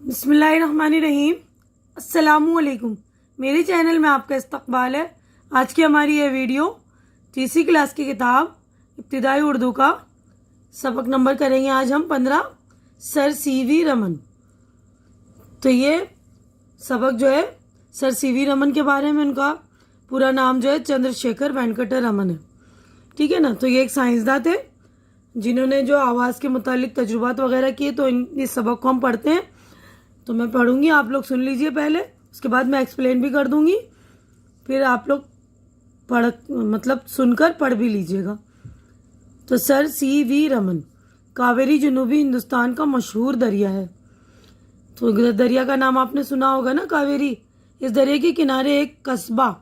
بسم اللہ الرحمن الرحیم۔ السلام علیکم، میرے چینل میں آپ کا استقبال ہے۔ آج کی ہماری یہ ویڈیو تیسری کلاس کی کتاب ابتدائی اردو کا سبق نمبر کریں گے آج ہم 15 سر سی وی رمن۔ تو یہ سبق جو ہے سر سی وی رمن کے بارے میں، ان کا پورا نام جو ہے چندر شیکھر وینکٹ رمن ہے، ٹھیک ہے نا۔ تو یہ ایک سائنسداں تھے جنہوں نے جو آواز کے متعلق تجربات وغیرہ کیے۔ تو اس سبق کو ہم پڑھتے ہیں، تو میں پڑھوں گی، آپ لوگ سن لیجئے پہلے، اس کے بعد میں ایکسپلین بھی کر دوں گی، پھر آپ لوگ سن کر پڑھ بھی لیجئے گا۔ تو سر سی وی رمن، کاویری جنوبی ہندوستان کا مشہور دریا ہے۔ تو دریا کا نام آپ نے سنا ہوگا نا، کاویری۔ اس دریا کے کنارے ایک قصبہ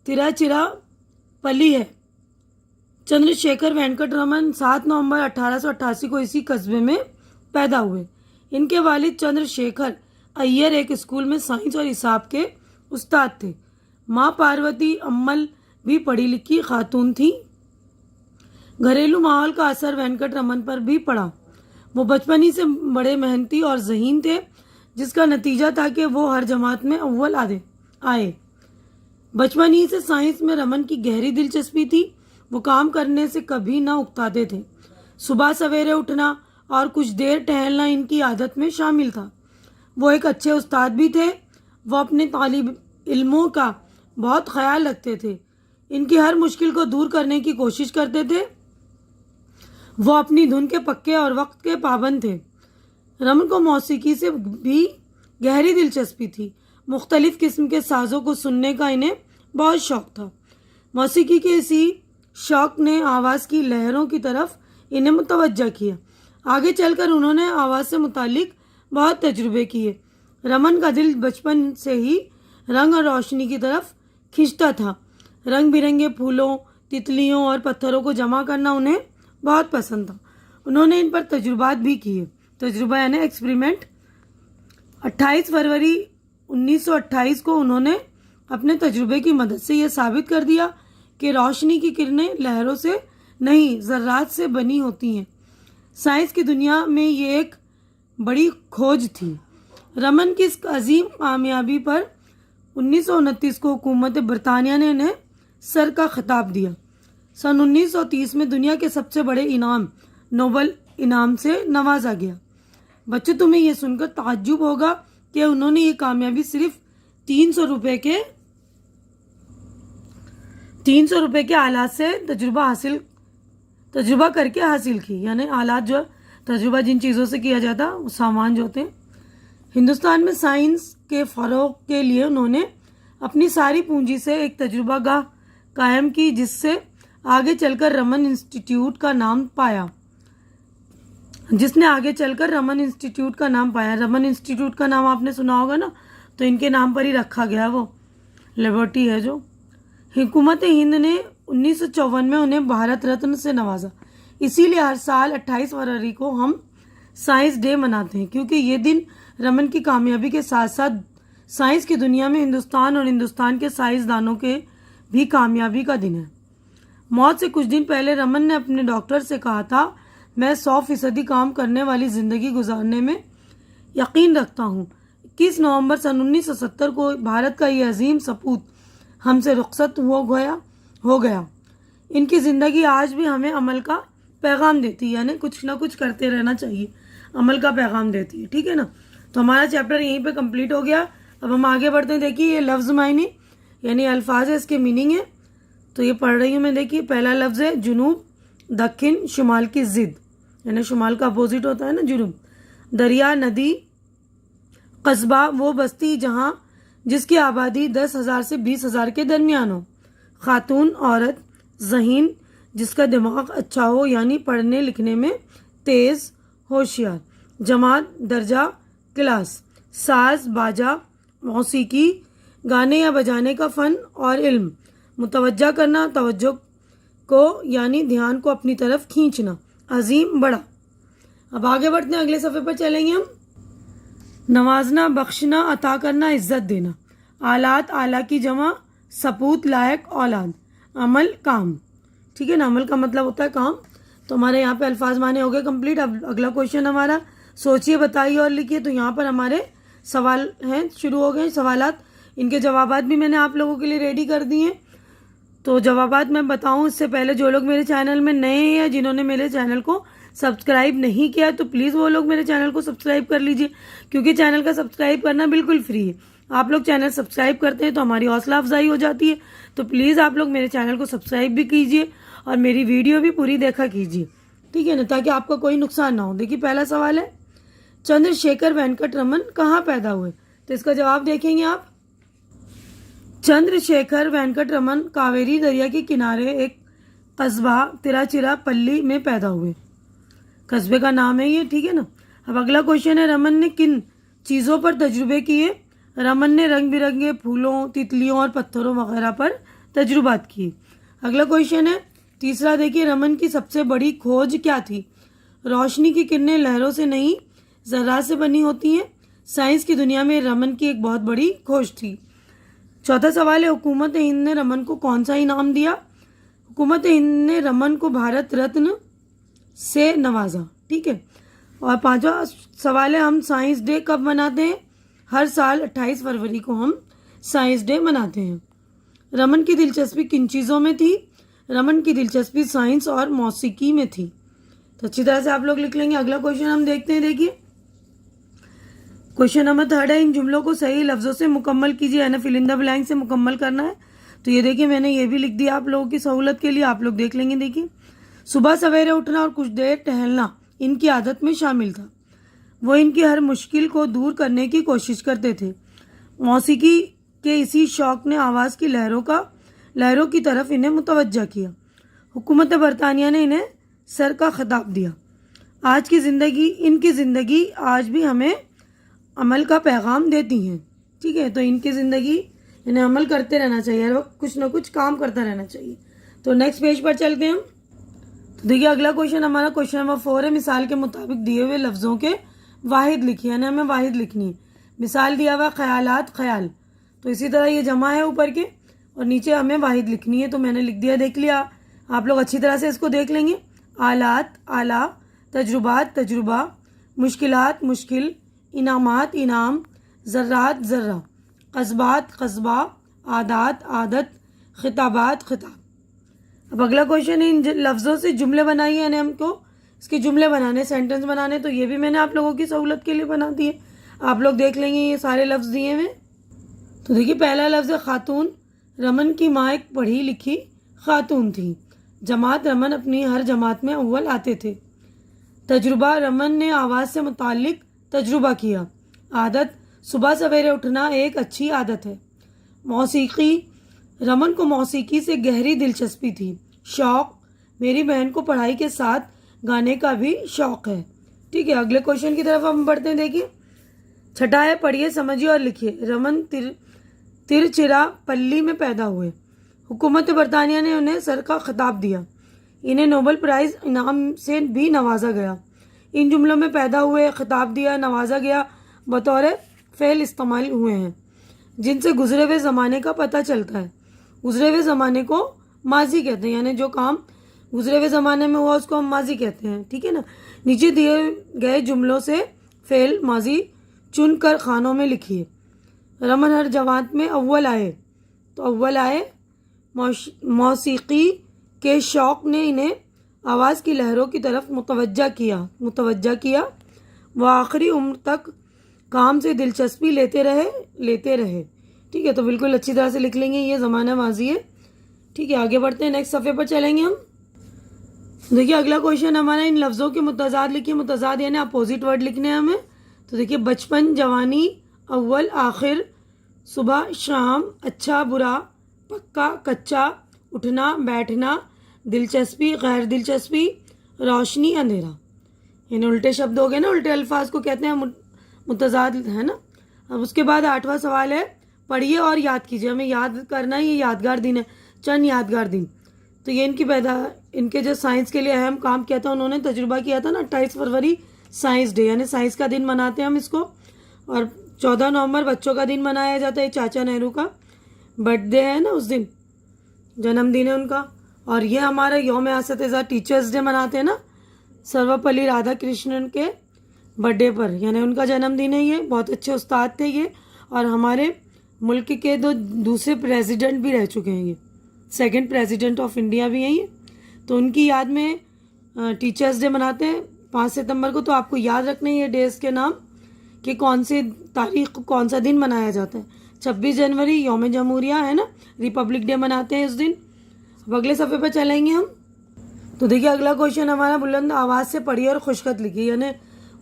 تراچیرا پلی ہے۔ چندر شیکھر وینکٹ رمن 7 نومبر 1888 کو اسی قصبے میں پیدا ہوئے۔ ان کے والد چندر شیکھر ایّر ایک اسکول میں سائنس اور حساب کے استاد تھے۔ ماں پاروتی امل بھی پڑھی لکھی خاتون تھیں۔ گھریلو ماحول کا اثر وینکٹ رمن پر بھی پڑا۔ وہ بچپن ہی سے بڑے محنتی اور ذہین تھے، جس کا نتیجہ تھا کہ وہ ہر جماعت میں اول آئے۔ بچپن ہی سے سائنس میں رمن کی گہری دلچسپی تھی۔ وہ کام کرنے سے کبھی نہ اکتاتے تھے۔ صبح سویرے اٹھنا اور کچھ دیر ٹہلنا ان کی عادت میں شامل تھا۔ وہ ایک اچھے استاد بھی تھے۔ وہ اپنے طالب علموں کا بہت خیال رکھتے تھے، ان کی ہر مشکل کو دور کرنے کی کوشش کرتے تھے۔ وہ اپنی دھن کے پکے اور وقت کے پابند تھے۔ رمن کو موسیقی سے بھی گہری دلچسپی تھی۔ مختلف قسم کے سازوں کو سننے کا انہیں بہت شوق تھا۔ موسیقی کے اسی شوق نے آواز کی لہروں کی طرف انہیں متوجہ کیا۔ آگے چل کر انہوں نے آواز سے متعلق بہت تجربے کیے۔ رمن کا دل بچپن سے ہی رنگ اور روشنی کی طرف کھنچتا تھا۔ رنگ برنگے پھولوں، تتلیوں اور پتھروں کو جمع کرنا انہیں بہت پسند تھا۔ انہوں نے ان پر تجربات بھی کیے۔ تجربہ یعنی ایکسپریمنٹ۔ 28 فروری 1928 کو انہوں نے اپنے تجربے کی مدد سے یہ ثابت کر دیا کہ روشنی کی کرنیں لہروں سے نہیں، ذرات سے بنی ہوتی ہیں۔ سائنس کی دنیا میں یہ ایک بڑی کھوج تھی۔ رمن کی اس عظیم کامیابی پر 1929 کو حکومت برطانیہ نے انہیں سر کا خطاب دیا۔ سن 1930 میں دنیا کے سب سے بڑے انعام نوبل انعام سے نوازا گیا۔ بچوں، تمہیں یہ سن کر تعجب ہوگا کہ انہوں نے یہ کامیابی صرف 300 روپے کے آلات سے تجربہ کر کے حاصل کی، یعنی آلات جو تجربہ جن چیزوں سے کیا جاتا وہ سامان جو ہوتے ہیں۔ ہندوستان میں سائنس کے فروغ کے لیے انہوں نے اپنی ساری پونجی سے ایک تجربہ گاہ قائم کی، جس سے آگے چل کر رمن انسٹیٹیوٹ کا نام پایا۔ رمن انسٹیٹیوٹ کا نام آپ نے سنا ہوگا نا، تو ان کے نام پر ہی رکھا گیا، وہ لیبورٹری ہے جو۔ حکومت ہند نے 1954 میں انہیں بھارت رتن سے نوازا۔ اسی لیے ہر سال 28 فروری کو ہم سائنس ڈے مناتے ہیں، کیونکہ یہ دن رمن کی کامیابی کے ساتھ ساتھ سائنس کی دنیا میں ہندوستان اور ہندوستان کے سائنسدانوں کے بھی کامیابی کا دن ہے۔ موت سے کچھ دن پہلے رمن نے اپنے ڈاکٹر سے کہا تھا، میں 100% کام کرنے والی زندگی گزارنے میں یقین رکھتا ہوں۔ 21 نومبر سن 1970 کو بھارت کا یہ عظیم سپوت ہم سے رخصت ہو گیا۔ ان کی زندگی آج بھی ہمیں عمل کا پیغام دیتی ہے، یعنی کچھ نہ کچھ کرتے رہنا چاہیے، عمل کا پیغام دیتی ہے، ٹھیک ہے نا۔ تو ہمارا چیپٹر یہیں پہ کمپلیٹ ہو گیا۔ اب ہم آگے بڑھتے ہیں۔ دیکھیے یہ لفظ معنی یعنی الفاظ ہے، اس کے میننگ ہے، تو یہ پڑھ رہی ہوں میں۔ دیکھیے پہلا لفظ ہے جنوب، دکن، شمال کی ضد، یعنی شمال کا اپوزٹ ہوتا ہے نا جنوب۔ دریا، ندی، قصبہ وہ بستی جس کی آبادی 10,000 سے 20,000 کے درمیان ہو۔ خاتون، عورت، ذہین جس کا دماغ اچھا ہو، یعنی پڑھنے لکھنے میں تیز، ہوشیار۔ جماعت، درجہ، کلاس۔ ساز، باجا، موسیقی، گانے یا بجانے کا فن اور علم۔ متوجہ کرنا، توجہ کو یعنی دھیان کو اپنی طرف کھینچنا۔ عظیم، بڑا۔ اب آگے بڑھتے ہیں، اگلے صفحے پر چلیں گے ہم۔ نوازنا، بخشنا، عطا کرنا، عزت دینا۔ آلات، آلہ کی جمع، سپوت، لائق، اولاد۔ عمل، کام، ٹھیک ہے نا، عمل کا مطلب ہوتا ہے کام۔ تو ہمارے یہاں پہ الفاظ معنی ہو گئے کمپلیٹ۔ اب اگلا کوشچن ہمارا سوچیے، بتائیے اور لکھیے. تو یہاں پر ہمارے سوال ہیں، شروع ہو گئے سوالات. ان کے جوابات بھی میں نے آپ لوگوں کے لیے ریڈی کر دیے ہیں. تو جوابات میں بتاؤں اس سے پہلے جو لوگ میرے چینل میں نئے ہیں یا جنہوں نے میرے چینل کو سبسکرائب نہیں کیا تو پلیز وہ لوگ میرے چینل کو سبسکرائب کر لیجئے، کیونکہ چینل کا سبسکرائب کرنا بالکل فری ہے. آپ لوگ چینل سبسکرائب کرتے ہیں تو ہماری حوصلہ افزائی ہو جاتی ہے. تو پلیز آپ لوگ میرے چینل کو سبسکرائب بھی کیجئے اور میری ویڈیو بھی پوری دیکھا کیجئے، ٹھیک ہے نا، تاکہ آپ کا کوئی نقصان نہ ہو. دیکھیے پہلا سوال ہے، چندر شیکھر وینکٹ رمن کہاں پیدا ہوئے؟ تو اس کا جواب دیکھیں گے آپ. چندر شیکھر وینکٹ رمن کاویری دریا کے کنارے ایک قصبہ تراچیراپلی میں پیدا ہوئے. قصبے کا نام ہے یہ، ٹھیک ہے نا. اب اگلا کوشچن ہے، رمن نے کن چیزوں پر تجربے کیے؟ رمن نے رنگ برنگے پھولوں، تتلیوں اور پتھروں وغیرہ پر تجربات کیے. اگلا کوشچن ہے تیسرا، دیکھیے رمن کی سب سے بڑی کھوج کیا تھی؟ روشنی کی کرنیں لہروں سے نہیں ذرات سے بنی ہوتی ہیں. سائنس کی دنیا میں رمن کی ایک بہت بڑی کھوج تھی. چوتھا سوال ہے، حکومت ہند نے رمن کو کون سا انعام دیا؟ حکومت ہند نے رمن کو بھارت رتن سے نوازا، ٹھیک ہے. اور پانچواں سوال ہے، ہم سائنس ڈے کب مناتے ہیں؟ ہر سال 28 فروری کو ہم سائنس ڈے مناتے ہیں. رمن کی دلچسپی کن چیزوں میں تھی؟ رمن کی دلچسپی سائنس اور موسیقی میں تھی. تو اچھی طرح سے آپ لوگ لکھ لیں گے. اگلا کوشچن ہم دیکھتے ہیں. دیکھیے کوشچن نمبر 3 ہے، ان جملوں کو صحیح لفظوں سے مکمل کیجیے، یعنی فل ان دا بلینک سے مکمل کرنا ہے. تو یہ دیکھیے میں نے یہ بھی لکھ دیا آپ لوگوں کی سہولت کے لیے، آپ لوگ دیکھ لیں گے. دیکھیے صبح سویرے اٹھنا اور کچھ دیر ٹہلنا ان کی عادت میں شامل تھا. وہ ان کی ہر مشکل کو دور کرنے کی کوشش کرتے تھے. موسیقی کے اسی شوق نے آواز کی لہروں کی طرف انہیں متوجہ کیا. حکومت برطانیہ نے انہیں سر کا خطاب دیا. ان کی زندگی آج بھی ہمیں عمل کا پیغام دیتی ہیں، ٹھیک ہے. تو ان کی زندگی انہیں عمل کرتے رہنا چاہیے، ہر وقت کچھ نہ کچھ کام کرتا رہنا چاہیے. تو نیکسٹ پیج پر چلتے ہیں ہم. تو دیکھیے اگلا کوشچن ہمارا کوشچن نمبر 4 ہے، مثال کے مطابق دیے ہوئے لفظوں کے واحد لکھیے، یعنی ہمیں واحد لکھنی ہے. مثال دیا ہوا خیالات، خیال. تو اسی طرح یہ جمع ہے اوپر کے اور نیچے ہمیں واحد لکھنی ہے. تو میں نے لکھ دیا، دیکھ لیا. آپ لوگ اچھی طرح سے اس کو دیکھ لیں گے. آلات، آلہ. تجربات، تجربہ. مشکلات، مشکل. انعامات، انعام. ذرات، ذرہ. قصبات، قصبہ. عادات، عادت. خطابات، خطاب. اب اگلا کوشچن ہے، ان لفظوں سے جملے بنائیے، یعنی ہم کو اس کے جملے بنانے، سینٹنس بنانے. تو یہ بھی میں نے آپ لوگوں کی سہولت کے لیے بنا دیے، آپ لوگ دیکھ لیں گے. یہ سارے لفظ دیے ہوئے. تو دیکھیے پہلا لفظ ہے خاتون. رمن کی ماں ایک پڑھی لکھی خاتون تھی. جماعت، رمن اپنی ہر جماعت میں اول آتے تھے. تجربہ، رمن نے آواز سے متعلق تجربہ کیا. عادت، صبح سویرے اٹھنا ایک اچھی عادت ہے. موسیقی، رمن کو موسیقی سے گہری دلچسپی تھی. شوق، میری بہن کو پڑھائی کے ساتھ گانے کا بھی شوق ہے. ٹھیک ہے، اگلے کوشچن کی طرف ہم بڑھتے ہیں. دیکھیے چھٹا ہے، پڑھیے، سمجھیے اور لکھیے. رمن ترچیراپلی میں پیدا ہوئے. حکومت برطانیہ نے انہیں سر کا خطاب دیا. انہیں نوبل پرائز انعام سے بھی نوازا گیا. ان جملوں میں پیدا ہوئے، خطاب دیا، نوازا گیا بطور فعل استعمال ہوئے ہیں جن سے گزرے ہوئے زمانے کا پتہ چلتا ہے. گزرے ہوئے زمانے کو ماضی کہتے ہیں، یعنی جو کام گزرے ہوئے زمانے میں ہوا اس کو ہم ماضی کہتے ہیں. ٹھیک ہے نا. نیچے دیے گئے جملوں سے فعل ماضی چن کر خانوں میں لکھیے. رمن ہر جماعت میں اول آئے. تو اول آئے. موسیقی کے شوق نے انہیں آواز کی لہروں کی طرف متوجہ کیا. وہ آخری عمر تک کام سے دلچسپی لیتے رہے. ٹھیک ہے، تو بالکل اچھی طرح سے لکھ لیں گے. یہ زمانہ ماضی ہے. ٹھیک ہے، آگے بڑھتے ہیں، نیکسٹ صفحے پر چلیں گے ہم. دیکھیے اگلا کوشچن ہمارا، ان لفظوں کے متضاد لکھیے. متضاد یعنی اپوزٹ ورڈ لکھنے ہیں ہمیں. تو دیکھیے بچپن، جوانی، اول، آخر. صبح، شام. اچھا، برا. پکا، کچا. اٹھنا، بیٹھنا. دلچسپی، غیر دلچسپی. روشنی، اندھیرا. یعنی الٹے شبد ہو گئے نا، الٹے الفاظ کو کہتے ہیں متضاد، ہے نا. اب اس کے بعد 8واں سوال ہے، پڑھیے اور یاد کیجیے. ہمیں یاد کرنا ہے. یہ یادگار دن ہے، چند یادگار دن. تو یہ ان کے جو سائنس کے لیے اہم کام کیا تھا، انہوں نے تجربہ کیا تھا نا. 28 فروری سائنس ڈے، یعنی سائنس کا دن مناتے ہیں ہم اس کو. اور 14 نومبر بچوں کا دن منایا جاتا ہے. چاچا نہرو کا برتھ ڈے ہے نا، اس دن جنم دن ہے ان کا. اور یہ ہمارا یوم اساتذہ ٹیچرز ڈے مناتے ہیں نا، سروپلی رادھا کرشنن کے برتھ ڈے پر، یعنی ان کا جنم دن ہے یہ. بہت اچھے استاد تھے یہ، اور ہمارے ملک کے دوسرے پریزیڈنٹ بھی رہ چکے ہیں یہ، سیکنڈ پریزیڈنٹ آف انڈیا بھی ہیں یہ. تو ان کی یاد میں ٹیچرز ڈے مناتے ہیں 5 ستمبر کو. تو آپ کو یاد رکھنا ہے یہ ڈیز کے نام کہ کون سی تاریخ کو کون سا دن منایا جاتا ہے. 26 جنوری یوم جمہوریہ ہے نا، ریپبلک ڈے مناتے ہیں اس دن. اب اگلے صفحے پہ چلیں گے ہم. تو دیکھیے اگلا کوشچن ہمارا، بلند آواز سے پڑھیے اور خوشخط لکھیے. یعنی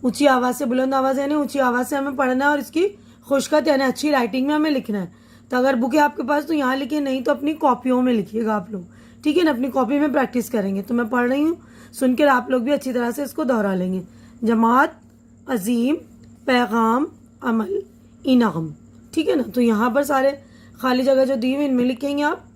اونچی آواز سے، بلند آواز یعنی اونچی آواز سے ہمیں پڑھنا ہے، اور اس کی خوشخط یعنی اچھی رائٹنگ میں ہمیں لکھنا ہے. تو اگر بک ہے آپ کے پاس تو یہاں لکھیے، نہیں تو اپنی کاپیوں میں لکھیے گا آپ لوگ. ٹھیک ہے نا، اپنی کاپی میں پریکٹس کریں گے. تو میں پڑھ رہی ہوں، سن کر آپ لوگ بھی اچھی طرح سے اس کو دہرا لیں گے. جماعت، عظیم، پیغام، عمل، انعام. ٹھیک ہے نا. تو یہاں پر سارے خالی جگہ جو دی ہوئی ان میں لکھیں گے آپ.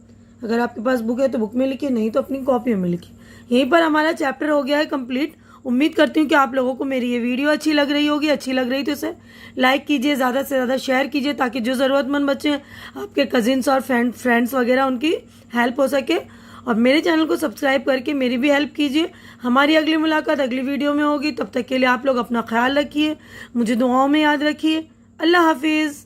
اگر آپ کے پاس بک ہے تو بک میں لکھیے، نہیں تو اپنی کاپیوں میں لکھیے. یہیں پر ہمارا چیپٹر ہو گیا ہے کمپلیٹ. امید کرتی ہوں کہ آپ لوگوں کو میری یہ ویڈیو اچھی لگ رہی ہوگی. اچھی لگ رہی تو اسے لائک کیجیے، زیادہ سے زیادہ شیئر کیجیے، تاکہ جو ضرورت مند بچے ہیں، آپ کے کزنس اور فرینڈس وغیرہ، ان کی ہیلپ ہو سکے. اور میرے چینل کو سبسکرائب کر کے میری بھی ہیلپ کیجیے. ہماری اگلی ملاقات اگلی ویڈیو میں ہوگی. تب تک کے لیے آپ لوگ اپنا خیال رکھیے، مجھے دعاؤں میں یاد رکھیے. اللہ حافظ.